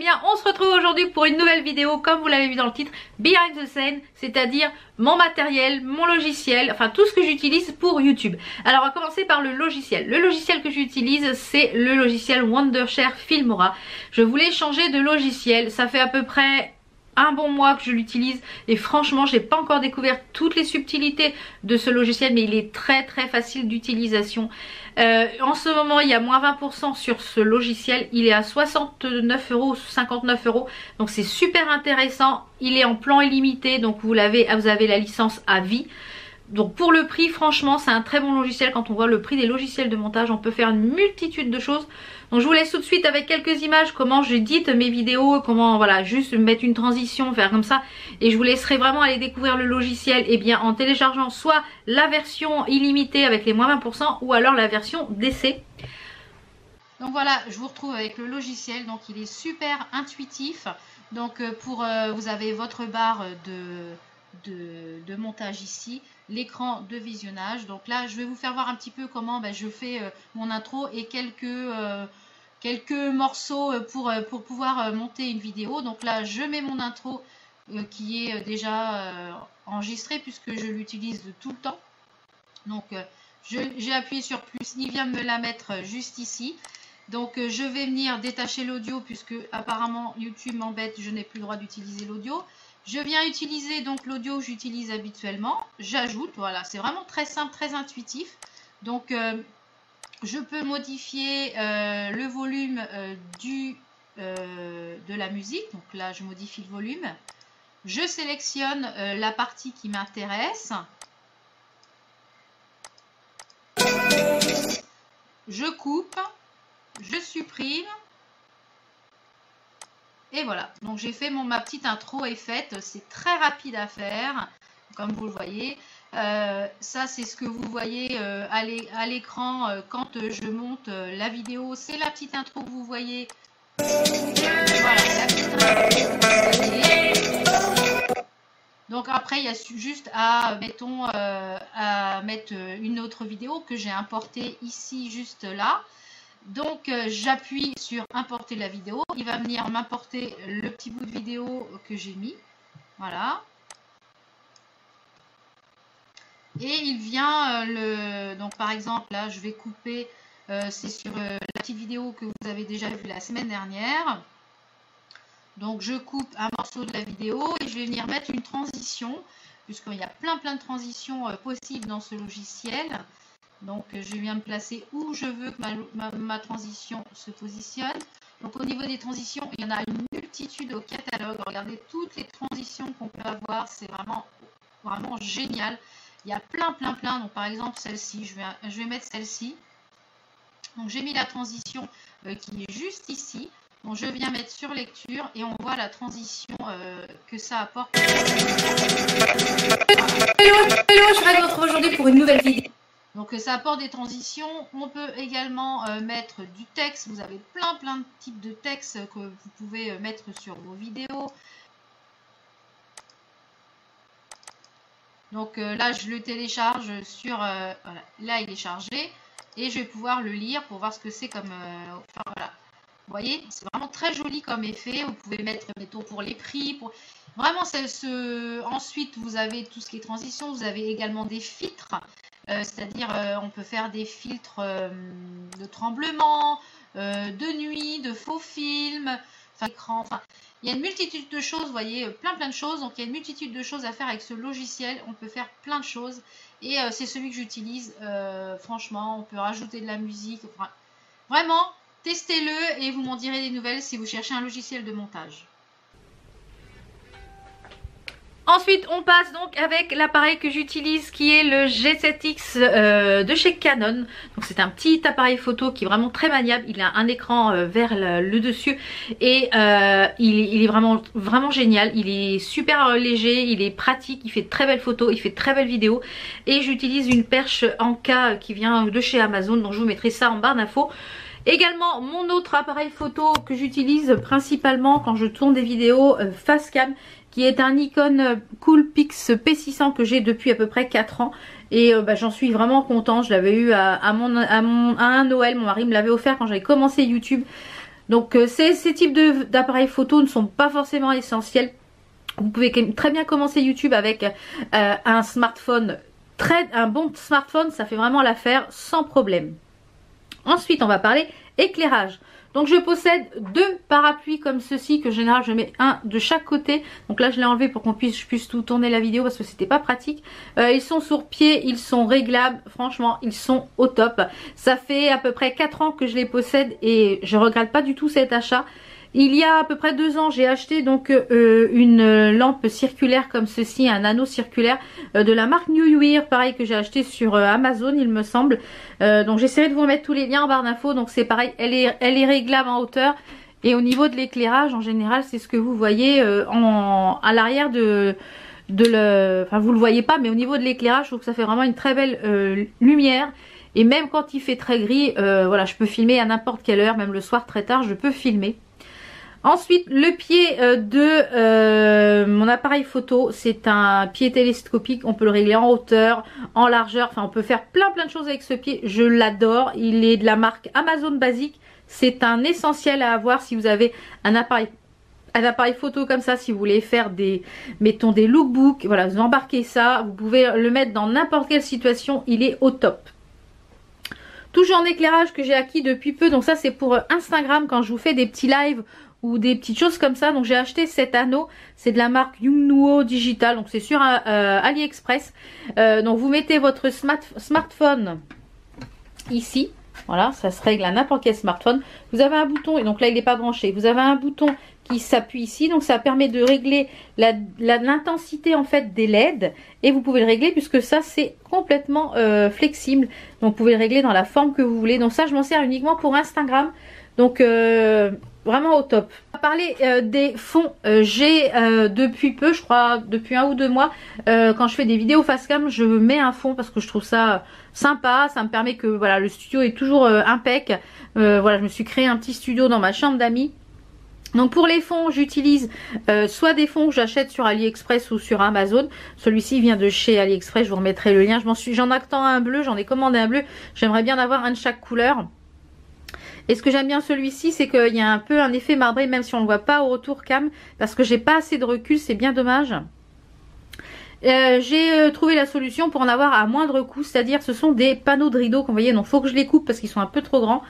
bien, on se retrouve aujourd'hui pour une nouvelle vidéo, comme vous l'avez vu dans le titre, Behind the Scene, c'est-à-dire mon matériel, mon logiciel, enfin tout ce que j'utilise pour YouTube. Alors on va commencer par le logiciel. Le logiciel que j'utilise, c'est le logiciel Wondershare Filmora. Je voulais changer de logiciel, ça fait à peu près un bon mois que je l'utilise et franchement j'ai pas encore découvert toutes les subtilités de ce logiciel, mais il est très facile d'utilisation. En ce moment il y a moins 20% sur ce logiciel, il est à 69 €, 59 €, donc c'est super intéressant. Il est en plan illimité, donc vous avez la licence à vie. Donc pour le prix, franchement c'est un très bon logiciel. Quand on voit le prix des logiciels de montage, on peut faire une multitude de choses. Donc je vous laisse tout de suite avec quelques images, comment j'édite mes vidéos, comment voilà, juste mettre une transition, faire comme ça. Et je vous laisserai vraiment aller découvrir le logiciel en téléchargeant soit la version illimitée avec les moins 20% ou alors la version d'essai. Donc voilà, je vous retrouve avec le logiciel, donc il est super intuitif. Donc vous avez votre barre de montage ici, l'écran de visionnage. Donc là je vais vous faire voir un petit peu comment je fais mon intro et quelques morceaux pour pouvoir monter une vidéo. Donc là je mets mon intro qui est déjà enregistré puisque je l'utilise tout le temps. Donc j'ai appuyé sur plus, il vient me la mettre juste ici. Donc je vais venir détacher l'audio puisque apparemment YouTube m'embête, je n'ai plus le droit d'utiliser l'audio. Je viens utiliser donc l'audio que j'utilise habituellement. J'ajoute, voilà, c'est vraiment très simple, très intuitif. Donc je peux modifier le volume de la musique. Donc là je modifie le volume. Je sélectionne la partie qui m'intéresse. Je coupe, je supprime. Et voilà, donc j'ai fait ma petite intro est faite, c'est très rapide à faire, comme vous le voyez. Ça c'est ce que vous voyez à l'écran quand je monte la vidéo, c'est la petite intro que vous voyez. Voilà, la petite intro que vous voyez. Donc après il y a juste à, mettre une autre vidéo que j'ai importée ici, juste là. Donc j'appuie sur importer la vidéo, il va venir m'importer le petit bout de vidéo que j'ai mis, voilà. Et il vient, donc par exemple là je vais couper, c'est sur la petite vidéo que vous avez déjà vue la semaine dernière. Donc je coupe un morceau de la vidéo et je vais venir mettre une transition, puisqu'il y a plein de transitions possibles dans ce logiciel. Donc je viens me placer où je veux que ma transition se positionne. Donc au niveau des transitions, il y en a une multitude au catalogue. Regardez toutes les transitions qu'on peut avoir, c'est vraiment génial. Il y a plein. Donc par exemple celle-ci, je vais mettre celle-ci. Donc j'ai mis la transition qui est juste ici. Donc je viens mettre sur lecture et on voit la transition que ça apporte. Hello, je vous retrouve aujourd'hui pour une nouvelle vidéo. Donc ça apporte des transitions. On peut également mettre du texte. Vous avez plein de types de textes que vous pouvez mettre sur vos vidéos. Donc là je le télécharge sur voilà, là il est chargé et je vais pouvoir le lire pour voir ce que c'est comme enfin, voilà. Vous voyez, c'est vraiment très joli comme effet. Vous pouvez mettre, mettons, pour les prix. Vraiment, ensuite, vous avez tout ce qui est transition. Vous avez également des filtres. C'est-à-dire, on peut faire des filtres de tremblement, de nuit, de faux films, écran. Enfin, il y a une multitude de choses, vous voyez, plein de choses. Donc, il y a une multitude de choses à faire avec ce logiciel. On peut faire plein de choses. Et c'est celui que j'utilise. Franchement, on peut rajouter de la musique. Enfin, vraiment. Testez-le et vous m'en direz des nouvelles si vous cherchez un logiciel de montage. Ensuite, on passe donc avec l'appareil que j'utilise qui est le G7X de chez Canon. Donc c'est un petit appareil photo qui est vraiment très maniable. Il a un écran vers le dessus et il est vraiment génial. Il est super léger, il est pratique, il fait de très belles photos, il fait de très belles vidéos. Et j'utilise une perche Anka qui vient de chez Amazon. Donc je vous mettrai ça en barre d'infos. Également mon autre appareil photo que j'utilise principalement quand je tourne des vidéos Facecam, qui est un Nikon Coolpix P600 que j'ai depuis à peu près 4 ans et j'en suis vraiment contente. Je l'avais eu à un Noël, mon mari me l'avait offert quand j'avais commencé YouTube. Donc ces types d'appareils photo ne sont pas forcément essentiels. Vous pouvez très bien commencer YouTube avec un smartphone, un bon smartphone, ça fait vraiment l'affaire sans problème. Ensuite on va parler éclairage. Donc je possède 2 parapluies comme ceci, que en général je mets un de chaque côté. Donc là je l'ai enlevé pour qu'on puisse tout tourner la vidéo parce que c'était pas pratique. Ils sont sur pied, ils sont réglables, franchement ils sont au top. Ça fait à peu près 4 ans que je les possède et je regrette pas du tout cet achat. Il y a à peu près 2 ans, j'ai acheté donc une lampe circulaire comme ceci, un anneau circulaire de la marque New Year, pareil, que j'ai acheté sur Amazon il me semble. Donc j'essaierai de vous remettre tous les liens en barre d'infos. Donc c'est pareil, elle est réglable en hauteur. Et au niveau de l'éclairage, en général, c'est ce que vous voyez à l'arrière enfin vous le voyez pas, mais au niveau de l'éclairage, je trouve que ça fait vraiment une très belle lumière. Et même quand il fait très gris, voilà, je peux filmer à n'importe quelle heure, même le soir très tard, je peux filmer. Ensuite, le pied de mon appareil photo, c'est un pied télescopique. On peut le régler en hauteur, en largeur. Enfin, on peut faire plein de choses avec ce pied. Je l'adore. Il est de la marque Amazon Basic. C'est un essentiel à avoir si vous avez un appareil photo comme ça. Si vous voulez faire mettons des lookbooks, voilà, vous embarquez ça. Vous pouvez le mettre dans n'importe quelle situation. Il est au top. Toujours en éclairage que j'ai acquis depuis peu. Donc ça, c'est pour Instagram quand je vous fais des petits lives ou des petites choses comme ça. Donc j'ai acheté cet anneau, c'est de la marque Yongnuo Digital, donc c'est sur AliExpress. Donc vous mettez votre smartphone ici, voilà, ça se règle à n'importe quel smartphone. Vous avez un bouton, et donc là il n'est pas branché, vous avez un bouton qui s'appuie ici, donc ça permet de régler l'intensité en fait des LED, et vous pouvez le régler puisque ça c'est complètement flexible, donc vous pouvez le régler dans la forme que vous voulez. Donc ça je m'en sers uniquement pour Instagram, donc vraiment au top. On va parler des fonds. J'ai depuis peu, je crois depuis 1 ou 2 mois, quand je fais des vidéos face cam, je mets un fond parce que je trouve ça sympa. Ça me permet que voilà, le studio est toujours impec. Voilà, je me suis créé un petit studio dans ma chambre d'amis. Donc pour les fonds, j'utilise soit des fonds que j'achète sur AliExpress ou sur Amazon. Celui-ci vient de chez AliExpress, je vous remettrai le lien. J'en attends un bleu, j'en ai commandé un bleu. J'aimerais bien avoir un de chaque couleur. Et ce que j'aime bien celui-ci, c'est qu'il y a un peu un effet marbré, même si on ne le voit pas au retour cam, parce que j'ai pas assez de recul, c'est bien dommage. J'ai trouvé la solution pour en avoir à moindre coût, c'est-à-dire ce sont des panneaux de rideaux qu'on voyait, donc faut que je les coupe parce qu'ils sont un peu trop grands.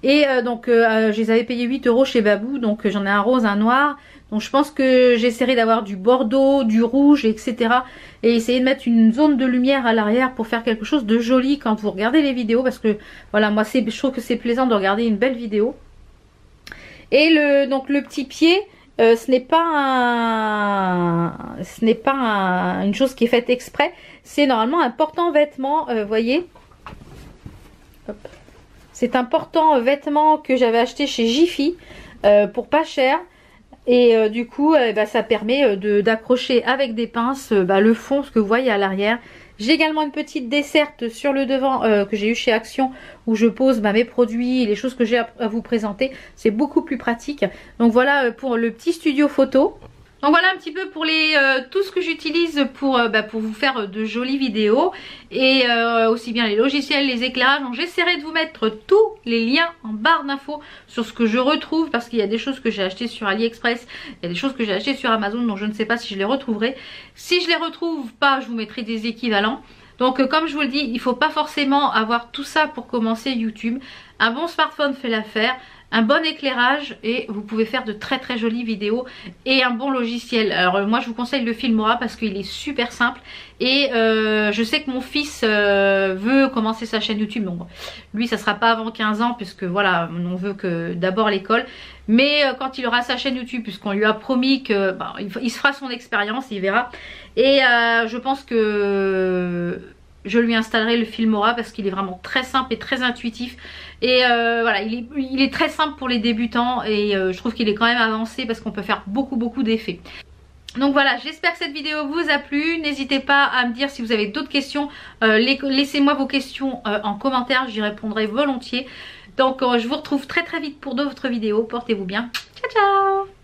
Et donc je les avais payés 8 € chez Babou, donc j'en ai un rose, un noir. Donc je pense que j'essaierai d'avoir du bordeaux, du rouge, etc. Et essayer de mettre une zone de lumière à l'arrière pour faire quelque chose de joli quand vous regardez les vidéos. Parce que voilà, moi je trouve que c'est plaisant de regarder une belle vidéo. Et donc le petit pied, ce n'est pas une chose qui est faite exprès. C'est normalement un portant-vêtements, voyez. C'est un portant-vêtements que j'avais acheté chez Jiffy pour pas cher. Et du coup, ça permet d'accrocher avec des pinces le fond, ce que vous voyez à l'arrière. J'ai également une petite desserte sur le devant que j'ai eu chez Action, où je pose mes produits, les choses que j'ai à vous présenter. C'est beaucoup plus pratique. Donc voilà pour le petit studio photo. Donc voilà un petit peu pour tout ce que j'utilise pour vous faire de jolies vidéos. Et aussi bien les logiciels, les éclairages. Donc j'essaierai de vous mettre tous les liens en barre d'infos sur ce que je retrouve. Parce qu'il y a des choses que j'ai achetées sur AliExpress. Il y a des choses que j'ai achetées sur Amazon. Donc je ne sais pas si je les retrouverai. Si je les retrouve pas, je vous mettrai des équivalents. Donc comme je vous le dis, il ne faut pas forcément avoir tout ça pour commencer YouTube. Un bon smartphone fait l'affaire. Un bon éclairage et vous pouvez faire de très très jolies vidéos et un bon logiciel. Alors moi je vous conseille le Filmora parce qu'il est super simple et je sais que mon fils veut commencer sa chaîne YouTube. Donc lui ça sera pas avant 15 ans puisque voilà, on veut que d'abord l'école. Mais quand il aura sa chaîne YouTube, puisqu'on lui a promis que il se fera son expérience, il verra. Et je pense que je lui installerai le Filmora parce qu'il est vraiment très simple et très intuitif. Et voilà, il est très simple pour les débutants et je trouve qu'il est quand même avancé parce qu'on peut faire beaucoup d'effets. Donc voilà, j'espère que cette vidéo vous a plu. N'hésitez pas à me dire si vous avez d'autres questions. Laissez-moi vos questions en commentaire, j'y répondrai volontiers. Donc je vous retrouve très vite pour d'autres vidéos. Portez-vous bien. Ciao ciao.